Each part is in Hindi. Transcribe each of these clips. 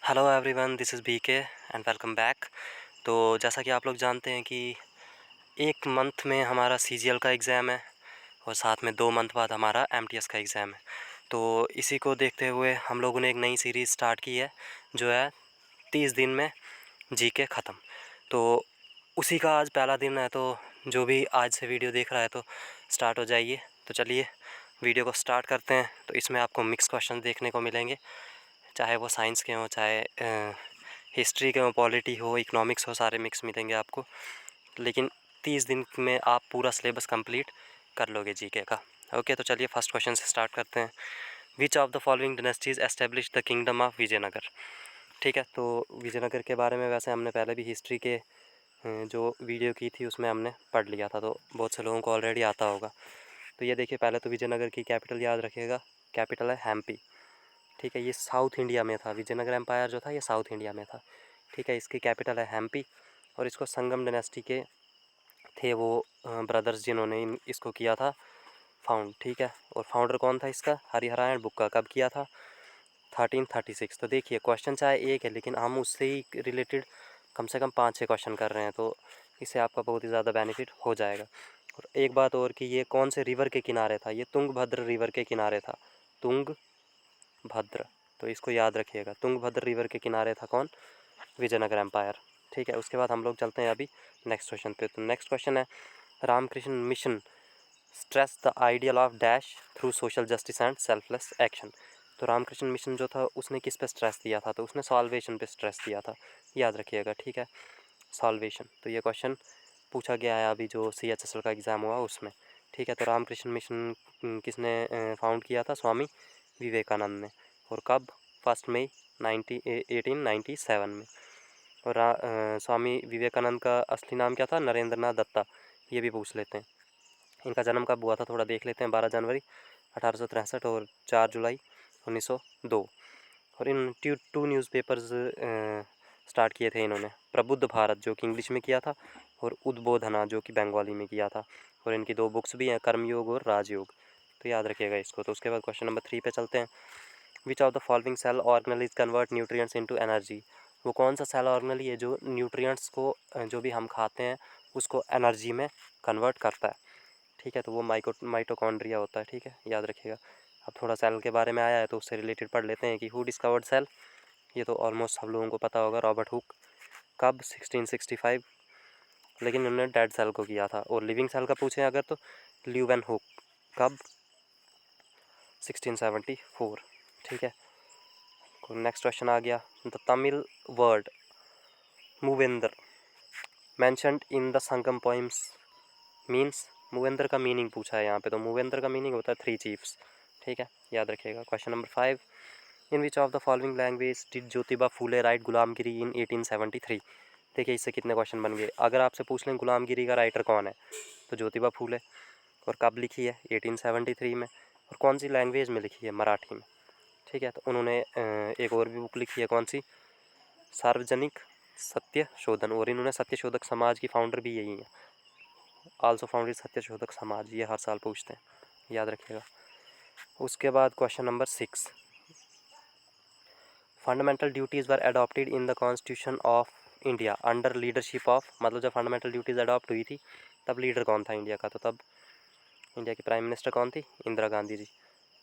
Hello everyone, this is BK and welcome back. तो जैसा कि आप लोग जानते हैं कि एक मंथ में हमारा सीजीएल का एग्ज़ाम है और साथ में 2 मंथ बाद हमारा एमटीएस का एग्ज़ाम है। तो इसी को देखते हुए हम लोगों ने एक नई सीरीज़ स्टार्ट की है, जो है 30 दिन में जीके ख़त्म। तो उसी का आज पहला दिन है, तो जो भी आज से वीडियो देख रहा है तो स्टार्ट हो जाइए। तो चलिए वीडियो को स्टार्ट करते हैं। तो इसमें आपको मिक्स क्वेश्चन देखने को मिलेंगे, चाहे वो साइंस के हों, चाहे हिस्ट्री के हों, पॉलिटी हो, इकोनॉमिक्स हो, सारे मिक्स मिलेंगे आपको। लेकिन 30 दिन में आप पूरा सिलेबस कंप्लीट कर लोगे जीके का। ओके, तो चलिए फर्स्ट क्वेश्चन से स्टार्ट करते हैं। Which of the following dynasties establish the kingdom of Vijayanagar. ठीक है, तो विजयनगर के बारे में वैसे हमने पहले भी हिस्ट्री के जो वीडियो की थी उसमें हमने पढ़ लिया था, तो बहुत से लोगों को ऑलरेडी आता होगा। तो ये देखिए, पहले तो विजयनगर की कैपिटल याद रखिएगा। कैपिटल है हैम्पी। ठीक है, ये साउथ इंडिया में था। विजयनगर एम्पायर जो था ये साउथ इंडिया में था। ठीक है, इसकी कैपिटल है हैम्पी और इसको संगम डायनेस्टी के थे वो ब्रदर्स, जिन्होंने इसको किया था फाउंड। ठीक है, और फाउंडर कौन था इसका? हरिहरायण बुक्का। कब किया था? 1336। तो देखिए, क्वेश्चन चाहे एक है लेकिन हम उससे ही रिलेटेड कम से कम 5-6 क्वेश्चन कर रहे हैं, तो इससे आपका बहुत ही ज़्यादा बेनिफिट हो जाएगा। और एक बात और कि ये कौन से रिवर के किनारे था? ये तुंगभद्र रिवर के किनारे था। तुंगभद्र, तो इसको याद रखिएगा। तुंगभद्र रिवर के किनारे था कौन? विजयनगर एम्पायर। ठीक है, उसके बाद हम लोग चलते हैं अभी नेक्स्ट क्वेश्चन पे। तो नेक्स्ट क्वेश्चन है, Ramakrishna mission stress the ideal of dash through social justice and selfless action. तो रामकृष्ण मिशन जो था उसने किस पे स्ट्रेस दिया था? तो उसने सॉल्वेशन पे स्ट्रेस दिया था, याद रखिएगा। ठीक है, सॉल्वेशन। तो ये क्वेश्चन पूछा गया है अभी जो CHSL का एग्ज़ाम हुआ उसमें। ठीक है, तो रामकृष्ण मिशन किसने फाउंड किया था? स्वामी विवेकानंद ने। और कब? 1 मई 1897 में। और स्वामी विवेकानंद का असली नाम क्या था? नरेंद्र नाथ दत्ता। ये भी पूछ लेते हैं। इनका जन्म कब हुआ था थोड़ा देख लेते हैं। 12 जनवरी 1863 और 4 जुलाई 1902। और इन टू न्यूज़पेपर्स स्टार्ट किए थे इन्होंने। प्रबुद्ध भारत जो कि इंग्लिश में किया था, और उद्बोधना जो कि बंगाली में किया था। और इनकी 2 बुक्स भी हैं, कर्मयोग और राजयोग। तो याद रखिएगा इसको। तो उसके बाद क्वेश्चन नंबर 3 पे चलते हैं। Which of the following cell organelle convert nutrients into energy. वो कौन सा सेल ऑर्गेनली है जो न्यूट्रिएंट्स को जो भी हम खाते हैं उसको एनर्जी में कन्वर्ट करता है? ठीक है, तो वो माइटोकॉन्ड्रिया होता है। ठीक है, याद रखिएगा। अब थोड़ा सेल के बारे में आया है तो उससे रिलेटेड पढ़ लेते हैं कि हु डिस्कवर्ड सेल। ये तो ऑलमोस्ट सब लोगों को पता होगा, रॉबर्ट हुक। कब? 1665। लेकिन उन्होंने डेड सेल को किया था। और लिविंग सेल का पूछें अगर तो ल्यूवेन हुक। कब? 1674। ठीक है, नेक्स्ट क्वेश्चन आ गया। The Tamil word Muvendar mentioned in the Sangam poems means. Muvendar का मीनिंग पूछा है यहाँ पे, तो मूवेंद्र का मीनिंग होता है 3 चीफ्स। ठीक है, याद रखिएगा। Question number 5, in which of the following language did Jyotiba Phule right गुलामगिरी इन 1873। देखिए, इससे कितने क्वेश्चन बन गए। अगर आपसे पूछ लें गुलामगिरी का राइटर कौन है, तो ज्योतिबा फूले। और कब लिखी है? 1873 में। और कौन सी लैंग्वेज में लिखी है? मराठी में। ठीक है, तो उन्होंने एक और भी बुक लिखी है, कौन सी? सार्वजनिक सत्य शोधन। और इन्होंने सत्य शोधक समाज की फाउंडर भी यही है। आल्सो फाउंडेड सत्य शोधक समाज। ये हर साल पूछते हैं, याद रखिएगा। उसके बाद question number 6, fundamental duties were adopted in the constitution of India under leadership of. मतलब जब फंडामेंटल ड्यूटीज़ अडॉप्ट हुई थी तब लीडर कौन था इंडिया का? तो तब इंडिया की प्राइम मिनिस्टर कौन थी? इंदिरा गांधी जी।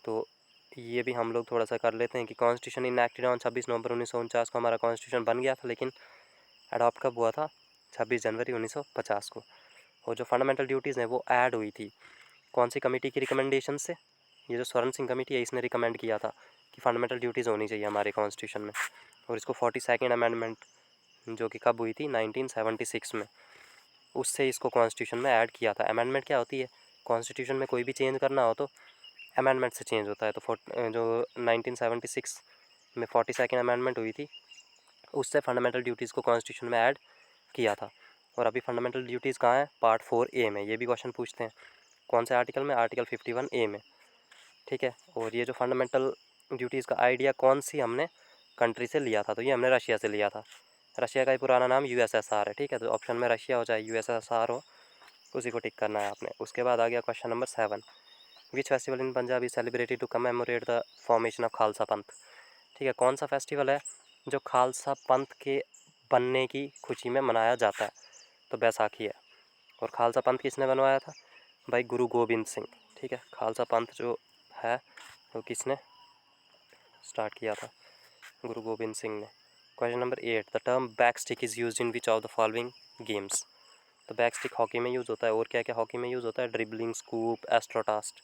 तो ये भी हम लोग थोड़ा सा कर लेते हैं कि कॉन्स्टिट्यूशन इनएक्टेड ऑन 26 नवंबर 1949 को हमारा कॉन्स्टिट्यूशन बन गया था, लेकिन अडॉप्ट कब हुआ था? 26 जनवरी 1950 को। और जो फंडामेंटल ड्यूटीज़ हैं वो ऐड हुई थी कौन सी कमेटी की रिकमेंडेशन से? ये जो स्वर्ण सिंह कमेटी है इसने रिकमेंड किया था कि फंडामेंटल ड्यूटीज़ होनी चाहिए हमारे कॉन्स्टिट्यूशन में। और इसको 42nd अमेंडमेंट जो कि कब हुई थी? 1976 में। उससे इसको कॉन्स्टिट्यूशन में ऐड किया था। अमेंडमेंट क्या होती है? कॉन्स्टिट्यूशन में कोई भी चेंज करना हो तो अमेंडमेंट से चेंज होता है। तो जो 1976 में 42nd अमेंडमेंट हुई थी उससे फंडामेंटल ड्यूटीज़ को कॉन्स्टिट्यूशन में ऐड किया था। और अभी फंडामेंटल ड्यूटीज़ कहाँ है? पार्ट 4A में। ये भी क्वेश्चन पूछते हैं। कौन से आर्टिकल में? आर्टिकल 51A में। ठीक है, और ये जो फंडामेंटल ड्यूटीज़ का आइडिया कौन सी हमने कंट्री से लिया था? तो ये हमने रशिया से लिया था। रशिया का ही पुराना नाम USSR है। ठीक है, तो ऑप्शन में रशिया हो चाहे USSR हो, उसी को टिक करना है आपने। उसके बाद आ गया question number 7, which festival in Punjab is celebrated to commemorate the formation of Khalsa Panth. ठीक है, कौन सा फेस्टिवल है जो खालसा पंथ के बनने की खुशी में मनाया जाता है? तो बैसाखी है। और खालसा पंथ किसने बनवाया था? भाई गुरु गोबिंद सिंह। ठीक है, खालसा पंथ जो है वो किसने स्टार्ट किया था? गुरु गोबिंद सिंह ने। Question number 8, the term back stick is use in which of the following games? तो बैक स्टिक हॉकी में यूज़ होता है। और क्या क्या हॉकी में यूज़ होता है? ड्रिबलिंग, स्कूप, एस्ट्रोटास्ट।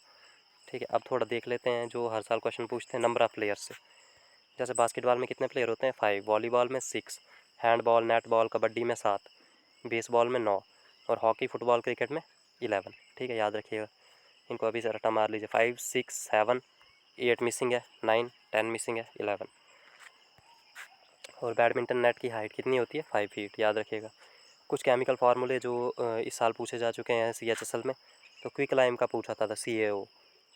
ठीक है, अब थोड़ा देख लेते हैं जो हर साल क्वेश्चन पूछते हैं नंबर ऑफ़ प्लेयर्स से। जैसे बास्केटबॉल में कितने प्लेयर होते हैं? 5, वॉलीबॉल में 6, हैंडबॉल, नेटबॉल, कबड्डी में 7, बेसबॉल में 9 और हॉकी, फुटबॉल, क्रिकेट में 11। ठीक है, याद रखिएगा, इनको अभी से रट्टा मार लीजिए। 5, 6, 7, 8 मिसिंग है, 9, 10 मिसिंग है, 11। और बैडमिंटन नेट की हाइट कितनी होती है? 5 फीट, याद रखिएगा। कुछ केमिकल फार्मूले जो इस साल पूछे जा चुके हैं CHSL में। तो क्विक लाइम का पूछा था CaO।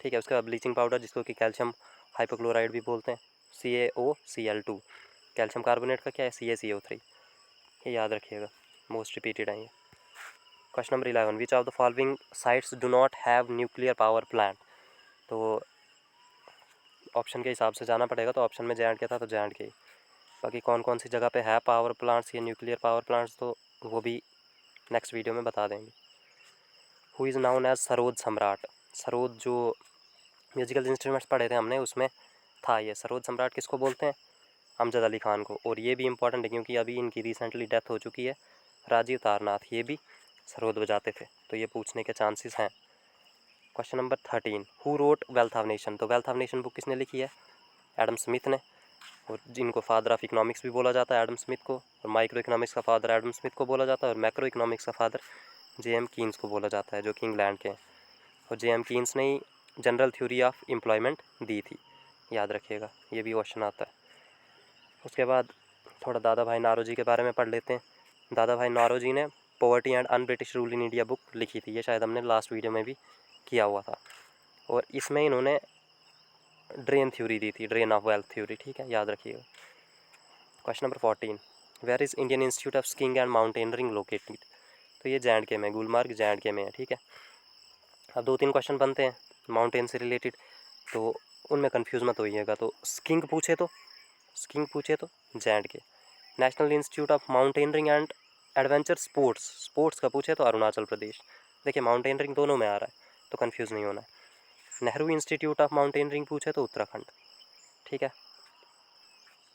ठीक है, उसके बाद ब्लीचिंग पाउडर जिसको कि कैल्शियम हाइपोक्लोराइड भी बोलते हैं, CaOCl2। कैल्शियम कार्बोनेट का क्या है? CaCO3। ये याद रखिएगा, मोस्ट रिपीटेड है ये। Question number 11, which of the following sites do not have nuclear power plant? तो ऑप्शन के हिसाब से जाना पड़ेगा। तो ऑप्शन में J&K था, तो J&K। बाकी कौन कौन सी जगह पे है पावर प्लांट्स या न्यूक्लियर पावर प्लांट्स, तो वो भी नेक्स्ट वीडियो में बता देंगे। Who is known as sarod samrat? Sarod जो म्यूजिकल इंस्ट्रूमेंट्स पढ़े थे हमने उसमें था ये। सरोद सम्राट किसको बोलते हैं? अमजद अली ख़ान को। और ये भी इम्पॉर्टेंट है क्योंकि अभी इनकी रिसेंटली डेथ हो चुकी है। राजीव तारनाथ, ये भी सरोद बजाते थे, तो ये पूछने के चांसेस हैं। Question number 13, who wrote wealth of nation? तो वेल्थ ऑफ नेशन बुक किसने लिखी है? एडम स्मिथ ने। और जिनको फादर ऑफ इकोनॉमिक्स भी बोला जाता है एडम स्मिथ को, और माइक्रो इकोनॉमिक्स का फादर एडम स्मिथ को बोला जाता है, और मैक्रो इकोनॉमिक्स का फादर J.M. कीन्स को बोला जाता है, जो कि इंग्लैंड के हैं। और J.M. कीन्स ने ही जनरल थ्योरी ऑफ एम्प्लॉयमेंट दी थी, याद रखिएगा, ये भी क्वेश्चन आता है। उसके बाद थोड़ा दादा भाई नारोजी के बारे में पढ़ लेते हैं। दादा भाई नारोजी ने poverty and un British rule in India book लिखी थी। ये शायद हमने लास्ट वीडियो में भी किया हुआ था। और इसमें इन्होंने ड्रेन थ्योरी दी थी, ड्रेन ऑफ वेल्थ थ्योरी। ठीक है, याद रखिएगा। Question number 14, where is Indian Institute of Skiing and Mountaineering located? तो ये J&K में, गुलमर्ग J&K में है। ठीक है, अब 2-3 क्वेश्चन बनते हैं माउंटेन से रिलेटेड, तो उनमें कंफ्यूज मत होइएगा। तो स्कीइंग पूछे तो J&K। National institute of mountaineering and adventure sports का पूछे तो अरुणाचल प्रदेश। देखिए माउंटेनरिंग दोनों में आ रहा है, तो कन्फ्यूज़ नहीं होना है। नेहरू इंस्टीट्यूट ऑफ माउंटेनरिंग पूछे तो उत्तराखंड। ठीक है,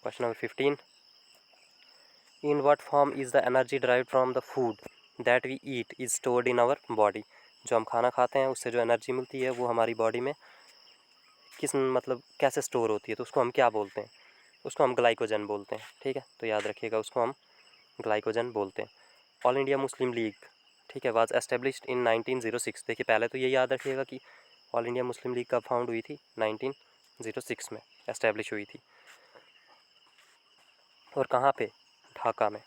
question number 15, in what form is the energy derived from the food that we eat is stored in our body? जो हम खाना खाते हैं उससे जो एनर्जी मिलती है वो हमारी बॉडी में किस मतलब कैसे स्टोर होती है, तो उसको हम क्या बोलते हैं? उसको हम ग्लाइकोजन बोलते हैं। ठीक है, तो याद रखिएगा, उसको हम ग्लाइकोजन बोलते हैं। ऑल इंडिया मुस्लिम लीग, ठीक है, वाज एस्टेब्लिश्ड इन 1906। देखिए पहले तो ये याद रखिएगा कि ऑल इंडिया मुस्लिम लीग कब फाउंड हुई थी? 1906 में एस्टेब्लिश हुई थी। और कहाँ पे? ढाका में।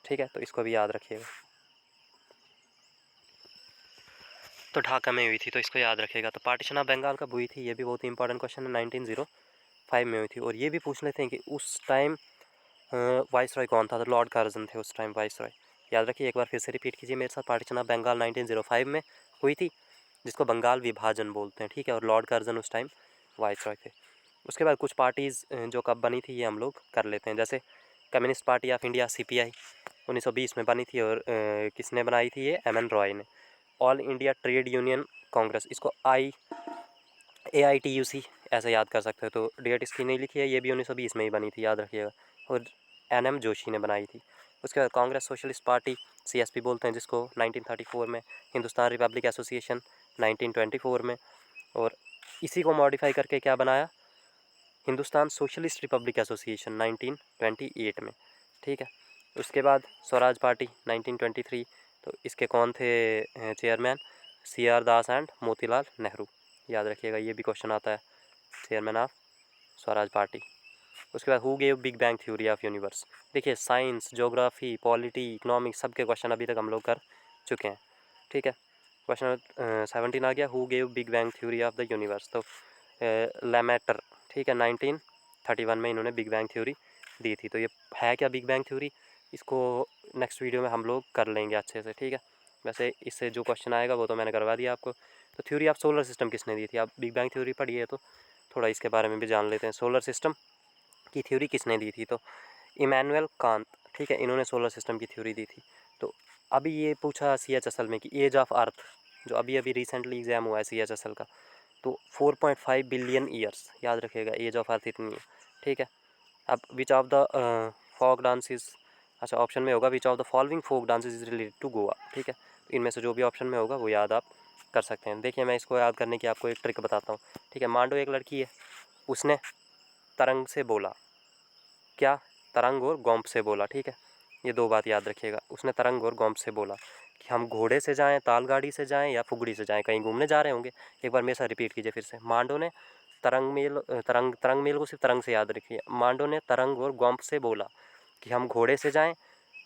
ठीक है, तो इसको भी याद रखिएगा। तो ढाका में हुई थी, तो इसको याद रखिएगा। तो पार्टीशन ऑफ बंगाल कब हुई थी? ये भी बहुत इंपॉर्टेंट क्वेश्चन है। 1905 में हुई थी। और ये भी पूछ लेते हैं कि उस टाइम वाइस रॉय कौन था? तो लॉर्ड कार्जन थे उस टाइम वाइस रॉय। याद रखिए, एक बार फिर से रिपीट कीजिए मेरे साथ। पार्टीशन ऑफ बंगाल 1905 में हुई थी, जिसको बंगाल विभाजन बोलते हैं। ठीक है, और लॉर्ड कार्जन उस टाइम वाइस रॉय थे। उसके बाद कुछ पार्टीज़ जो कब बनी थी ये हम लोग कर लेते हैं। जैसे communist party of India CPI 1920 में बनी थी। और किसने बनाई थी? ये MN रॉय ने। All India trade union Congress, इसको AITUC ऐसे याद कर सकते हो। तो डेट इसकी नहीं लिखी है, ये भी 1920 में ही बनी थी, याद रखिएगा। और NM जोशी ने बनाई थी। उसके बाद कांग्रेस सोशलिस्ट पार्टी CSP बोलते हैं, जिसको 1934 में। हिंदुस्तान रिपब्लिक एसोसिएशन 1924 में। और इसी को मॉडिफाई करके क्या बनाया? हिंदुस्तान सोशलिस्ट रिपब्लिक एसोसिएशन 1928 में। ठीक है, उसके बाद स्वराज पार्टी 1923। तो इसके कौन थे chairman? CR Das and Motilal Nehru. याद रखिएगा, ये भी क्वेश्चन आता है, चेयरमैन ऑफ स्वराज पार्टी। उसके बाद who gave big bang theory of universe? देखिए साइंस, ज्योग्राफी, पॉलिटी, इकोनॉमिक्स, सबके क्वेश्चन अभी तक हम लोग कर चुके हैं। ठीक है, क्वेश्चन 17 आ गया, who gave big bang theory of the universe? तो लेमेटर। ठीक है, 1931 में इन्होंने बिग बैंग थ्योरी दी थी। तो ये है क्या बिग बैंग थ्योरी? इसको नेक्स्ट वीडियो में हम लोग कर लेंगे अच्छे से। ठीक है, वैसे इससे जो क्वेश्चन आएगा वो तो मैंने करवा दिया आपको। तो थ्योरी ऑफ सोलर सिस्टम किसने दी थी? आप बिग बैंग थ्योरी पढ़िए तो थोड़ा इसके बारे में भी जान लेते हैं। सोलर सिस्टम की थ्योरी किसने दी थी? तो इमैनुअल कांत, ठीक है, इन्होंने सोलर सिस्टम की थ्योरी दी थी। तो अभी ये पूछा CHSL में कि एज ऑफ अर्थ, जो अभी अभी रिसेंटली एग्जाम हुआ है CHSL का, तो 4.5 बिलियन ईयर्स, याद रखिएगा एज ऑफ अर्थ इतनी है, ठीक है। अब which of the folk dances, अच्छा ऑप्शन में होगा which of the following folk dances is related to Goa, ठीक है। तो इनमें से जो भी ऑप्शन में होगा वो याद आप कर सकते हैं। देखिए मैं इसको याद करने की आपको एक ट्रिक बताता हूँ, ठीक है। मांडो एक लड़की है, उसने तरंग से बोला, क्या, तरंग और गोंप से बोला, ठीक है। ये दो बात याद रखिएगा, उसने तरंग और गोंप से बोला कि हम घोड़े से जाएं, तालगाड़ी से जाएं या फुगड़ी से जाएं, कहीं घूमने जा रहे होंगे। एक बार मेरे साथ रिपीट कीजिए फिर से। मांडो ने तरंग मेल को सिर्फ तरंग से याद रखिए। मांडो ने तरंग और गोंप से बोला कि हम घोड़े से जाएं,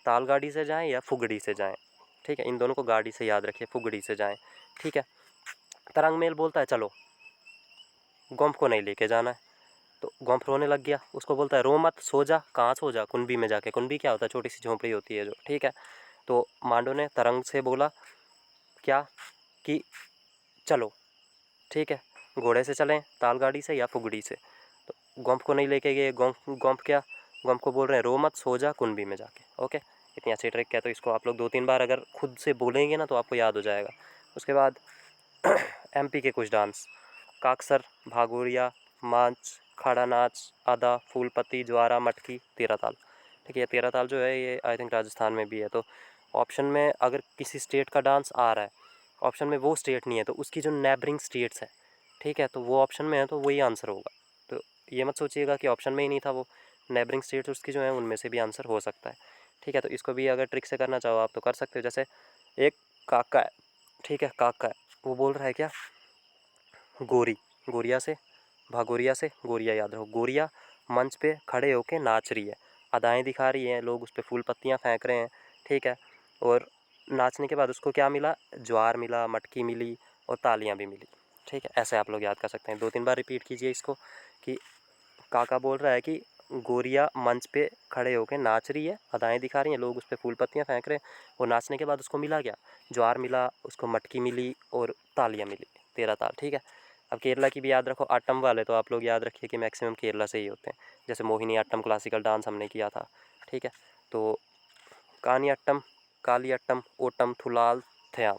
तालगाड़ी से जाएं या फुगड़ी से जाएं, ठीक है। इन दोनों को गाड़ी से याद रखिए, फुगड़ी से जाएं, ठीक है। तरंग मेल बोलता है चलो, गोंप को नहीं लेके जाना है। तो गोंप रोने लग गया, उसको बोलता है रो मत, सो जा। कहाँ सो जा, कुनबी में जाके। कुनबी क्या होता है, छोटी सी झोंपड़ी होती है जो, ठीक है। तो मांडो ने तरंग से बोला क्या, कि चलो, ठीक है, घोड़े से चलें, तालगाड़ी से या फुगड़ी से। तो गोंप को नहीं लेके गए। गोंप क्या, गोंप को बोल रहे हैं रो मत, सो जा कुनबी में जाके। ओके, इतनी अच्छी ट्रिक है, तो इसको आप लोग 2-3 बार अगर खुद से बोलेंगे ना तो आपको याद हो जाएगा। उसके बाद MP के कुछ डांस, काकसर, भागोरिया, मांच, खड़ा नाच, आधा, फूलपत्ती, ज्वारा, मटकी, तेरह ताल, ठीक है। ये तेरह ताल जो है ये आई थिंक राजस्थान में भी है। तो ऑप्शन में अगर किसी स्टेट का डांस आ रहा है, ऑप्शन में वो स्टेट नहीं है, तो उसकी जो नेबरिंग स्टेट्स है, ठीक है, तो वो ऑप्शन में है तो वही आंसर होगा। तो ये मत सोचिएगा कि ऑप्शन में ही नहीं था, वो नेबरिंग स्टेट्स उसकी जो है उनमें से भी आंसर हो सकता है, ठीक है। तो इसको भी अगर ट्रिक से करना चाहो आप तो कर सकते हो। जैसे एक काका है, ठीक है, काका है, वो बोल रहा है क्या, गोरी, गोरिया से, भागोरिया से, गोरिया याद रहो। गोरिया मंच पे खड़े होके नाच रही है, अदाएँ दिखा रही हैं, लोग उस पर फूल पत्तियाँ फेंक रहे हैं, ठीक है। और नाचने के बाद उसको क्या मिला, ज्वार मिला, मटकी मिली और तालियां भी मिली, ठीक है। ऐसे आप लोग याद कर सकते हैं। 2-3 बार रिपीट कीजिए इसको कि काका बोल रहा है कि गोरिया मंच पे खड़े होकर नाच रही है, अदाएँ दिखा रही हैं, लोग उस पर फूल पत्तियाँ फेंक रहे हैं, और नाचने के बाद उसको मिला क्या, ज्वार मिला, उसको मटकी मिली और तालियाँ मिली, तेरह ताल, ठीक है। अब केरला की भी याद रखो, आट्टम वाले तो आप लोग याद रखिए कि मैक्सिमम केरला से ही होते हैं। जैसे मोहिनी आट्टम क्लासिकल डांस हमने किया था, ठीक है। तो कानी अट्टम, काली अट्टम, ओटम, थुलाल, थयाम,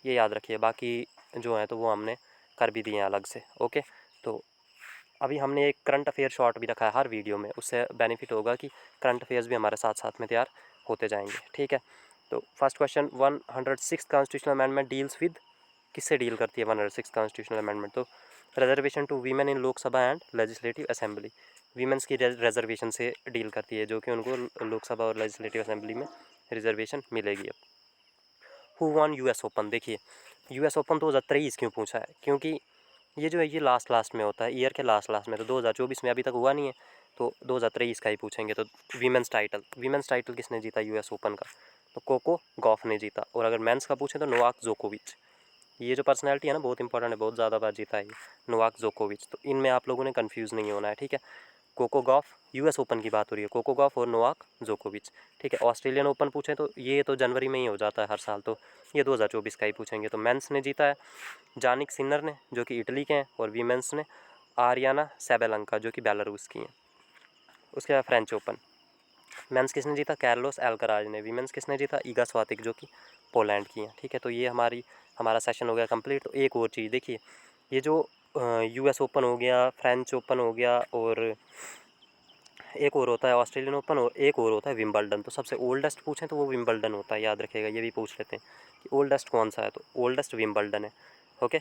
ये याद रखिए। बाकी जो है तो वो हमने कर भी दिए हैं अलग से। ओके, तो अभी हमने एक करंट अफेयर शॉर्ट भी रखा है हर वीडियो में, उससे बेनिफिट होगा कि करंट अफेयर्स भी हमारे साथ साथ में तैयार होते जाएंगे, ठीक है। तो first question, 106 constitutional amendment deals with, किससे डील करती है 106 कॉन्स्टिट्यूशनल अमेंडमेंट, तो reservation to women in Lok Sabha and legislative assembly, women's की रिजर्वेशन से डील करती है, जो कि उनको लोकसभा और लेजिस्लेटिव असेंबली में रिजर्वेशन मिलेगी। अब हु वन US ओपन, देखिए US ओपन 2023 क्यों पूछा है, क्योंकि ये जो है ये लास्ट में होता है, ईयर के लास्ट में, तो 2024 में अभी तक हुआ नहीं है, तो 2023 का ही पूछेंगे। तो वीमेंस टाइटल किसने जीता US ओपन का, तो कोको गॉफ ने जीता। और अगर मेंस का पूछें तो नोवाक जोकोविच, ये जो पर्सनैलिटी है ना बहुत इंपॉर्टेंट है, बहुत ज़्यादा बार जीता है नोवाक जोकोविच। तो इनमें आप लोगों ने कन्फ्यूज़ नहीं होना है, ठीक है। कोको गॉफ, US ओपन की बात हो रही है, कोको गॉफ और नोवाक जोकोविच, ठीक है। ऑस्ट्रेलियन ओपन पूछें तो ये तो जनवरी में ही हो जाता है हर साल, तो ये 2024 का ही पूछेंगे। तो मेंस ने जीता है जानिक सिन्नर ने, जो कि इटली के हैं, और वीमेंस ने आरियाना सैबेलंका, जो कि बेलारूस की हैं। उसके बाद फ्रेंच ओपन, मेंस किसने जीता, कार्लोस अल्कराज ने। वीमेंस किसने जीता, ईगा स्वातिक, जो कि पोलैंड की हैं, ठीक है। तो ये हमारा सेशन हो गया कंप्लीट। तो एक और चीज़ देखिए, ये जो US ओपन हो गया, फ्रेंच ओपन हो गया, और एक और होता है ऑस्ट्रेलियन ओपन, और एक और होता है विंबलडन। तो सबसे ओल्डेस्ट पूछें तो वो विंबलडन होता है, याद रखिएगा। ये भी पूछ लेते हैं कि ओल्डेस्ट कौन सा है, तो ओल्डेस्ट विंबलडन है। ओके,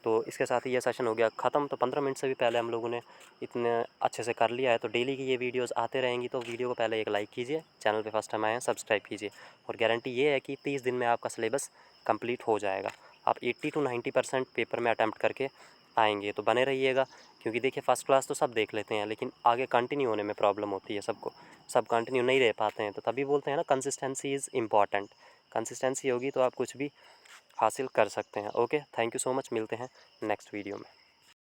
तो इसके साथ ही ये सेशन हो गया ख़त्म। तो 15 मिनट से भी पहले हम लोगों ने इतने अच्छे से कर लिया है। तो डेली की ये वीडियोस आते रहेंगी, तो वीडियो को पहले एक लाइक कीजिए, चैनल पे फर्स्ट टाइम आए हैं सब्सक्राइब कीजिए, और गारंटी ये है कि 30 दिन में आपका सिलेबस कंप्लीट हो जाएगा। आप 80 to 90% पेपर में अटैम्प्ट करके आएंगे, तो बने रहिएगा। क्योंकि देखिए फर्स्ट क्लास तो सब देख लेते हैं, लेकिन आगे कंटिन्यू होने में प्रॉब्लम होती है सबको, सब कंटिन्यू नहीं रह पाते हैं। तो तभी बोलते हैं ना, कंसिस्टेंसी इज़ इम्पॉर्टेंट। कंसिस्टेंसी होगी तो आप कुछ भी हासिल कर सकते हैं। Okay, thank you so much, मिलते हैं नेक्स्ट वीडियो में।